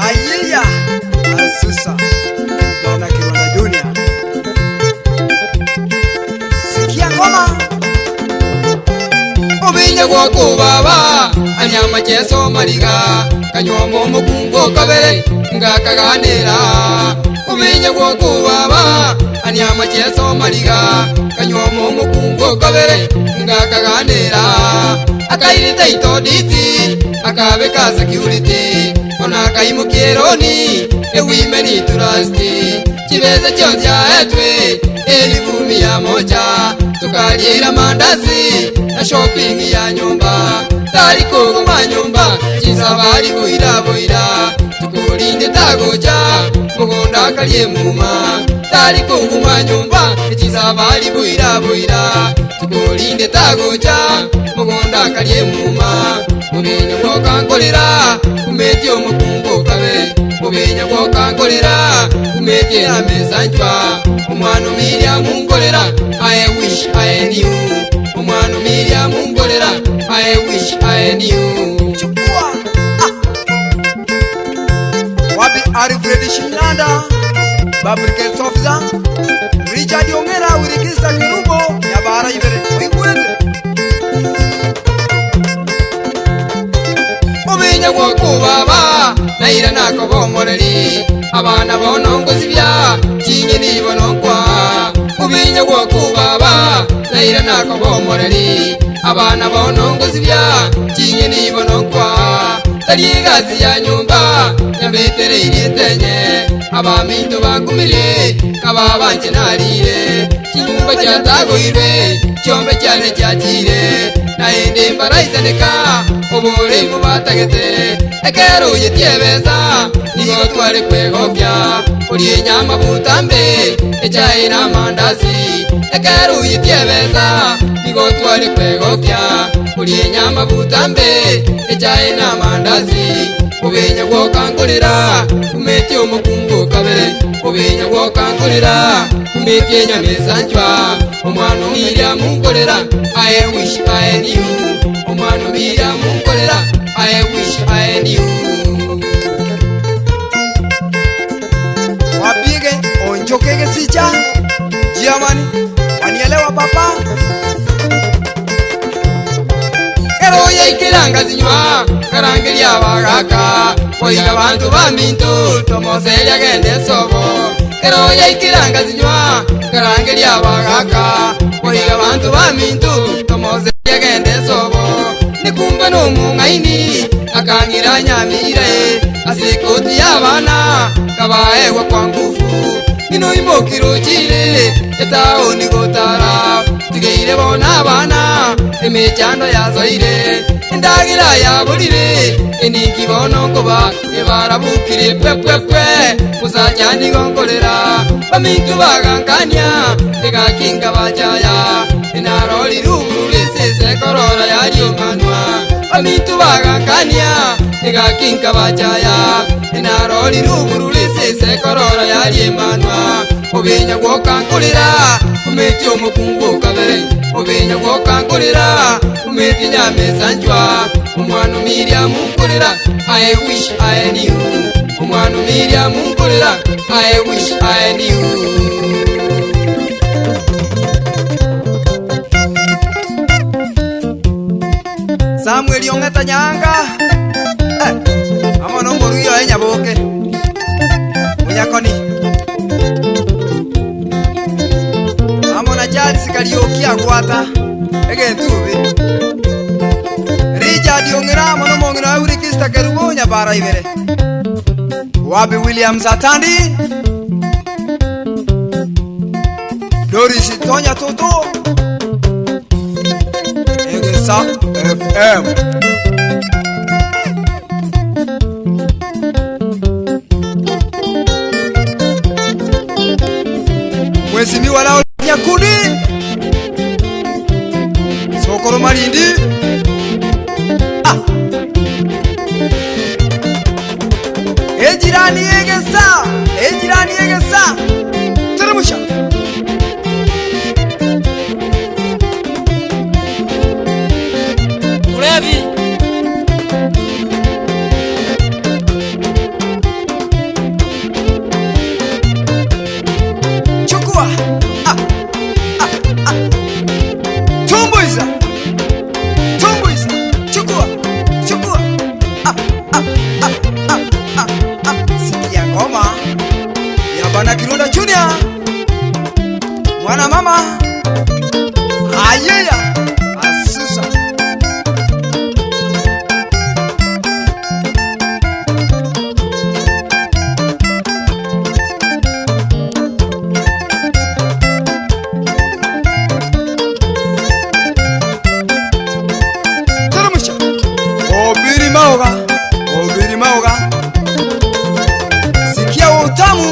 Ayya asusa Bwana Kironda Junior. Sikia ngoma. Obinya kwa kubaba anyama cheso mariga kanyomo mukungo kabere ngakaganira. Obinya kwa kubaba anyama cheso mariga kanyomo mukungo kabere ngakaganira. Akairita itoditi akabeka security ona kaimukieroni ewimeni trusty chibeza chonja etwe elivumi ya moja tukalira mandazi na shopping ya nyumba tari kuguma nyumba chisabari boira boira tukulinde tagoja mugonda kalye muma tari kuguma nyumba chisabari boira boira tukulinde tagoja mugonda kalye muma mubenya kwokangolera kumeti omukungo kabe mubenya kwokangolera kumeti amesanjwa omwana Miriam ngolera I wish I knew omwana Miriam ngolera I wish I knew. Chukua Wabi Alfred Shinanda Babrike Sofza Richard Ongera wirikisa kirubo Nyabara ibere Oigwete Obinya kwa kubaba naira nako bomoreri abana bonongozi bya kinyeni bononkwa. Obinya kwa kubaba naira nako bomoreri abana bonongozi bya kinyeni bononkwa. Taligazi ya nyumba nyambetere iritenye abaminto bagumire kababa nkinarire kinyumba cyatagoire cyombe cyane cyakire naende mbaraizaneka obore mubatagete ekero yetiebeza nigo tware kwegopya uri nyama butambe echaye na mandazi ekero yetiebeza nigo tware kwegopya uri nyama butambe echaye na mandazi. Obenya gwokangolera kumeti omukungu kabere obenya gwokangolera kumeti enyamesanjwa omwana Miriam ngolera I wish I knew omwana Miriam ngolera I wish I knew. Wapige onjokege sicha Jiamani wanielewa papa. Kero yaikiranga zinywa karangeli abagaka oiga bantu bamintu tomoseria gende sobo. Kero yaikiranga zinywa karangeli abagaka oiga bantu bamintu tomoseria gende sobo. Nikumbe no mungaini akangira nyamire asikoti yabana kabaewa kwa ngufu nino imokiro chire etaoni gotara tigeire bona bana emechando yazoire ndagira yaburire eningi bono ngoba ebarabukire pepepwe musajani gongolera bamintu bagangania egakinga bajaya enaroli rubulise sekorora yari omanwa bamintu bagangania egakinga bajaya enaroli rubulise sekorora yari emanwa. Obenya gwokangolera kumeti omukungu kabere obenya gwokangolera kumeti nyamesanjwa omwana Miriam ngolera I wish I knew omwana Miriam ngolera I wish I knew. Samuel Ongeta Nyanga Amono ngoruyo enyaboke Munyakoni Amona jali sikalioki agwata egentubi Richard Ongera amono mongina awurikista kerubo Nyabara ibere Wabi William Satandi Doris Tonya Toto Egesa FM Mwesimi walao Nyakundi Sokoro Malindi Ejirani Egesa Teremusha tumbuiza, tumbuiza, chukua, chukua. Sikia ngoma ya Bana Kirunda Junior, mwana mama ayeya asusa. Termusha obiri maoga, obiri maoga. Sikia utamu.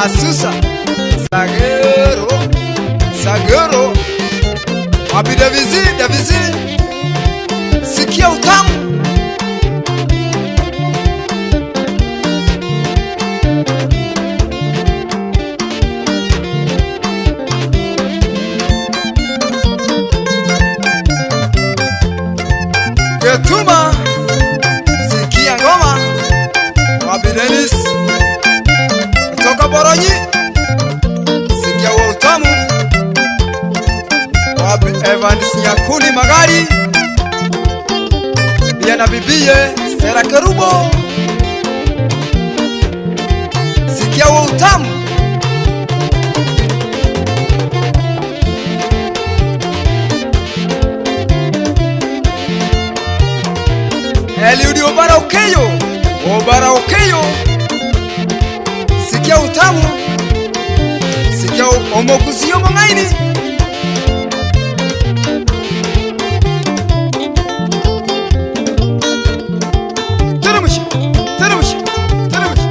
Asusa Sagero, Sagero. Wapi Davizi, Davizi. Sikia utamu. Getuma. Sikia ngoma. Wapi Dennis kutoka Boronyi. Sikia wa utamu. Wapi Evans Nyakuni Magari, pia na bibiye Stella Kerubo. Sikia wa utamu. Eliudi Obara Okeyo, Obara Okeyo. Sikia utamu. Sikia omokusiyo mongaini. Termusha, termusha, termusha.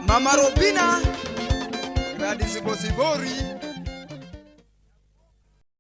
Mama Robina Gladys Bosibori.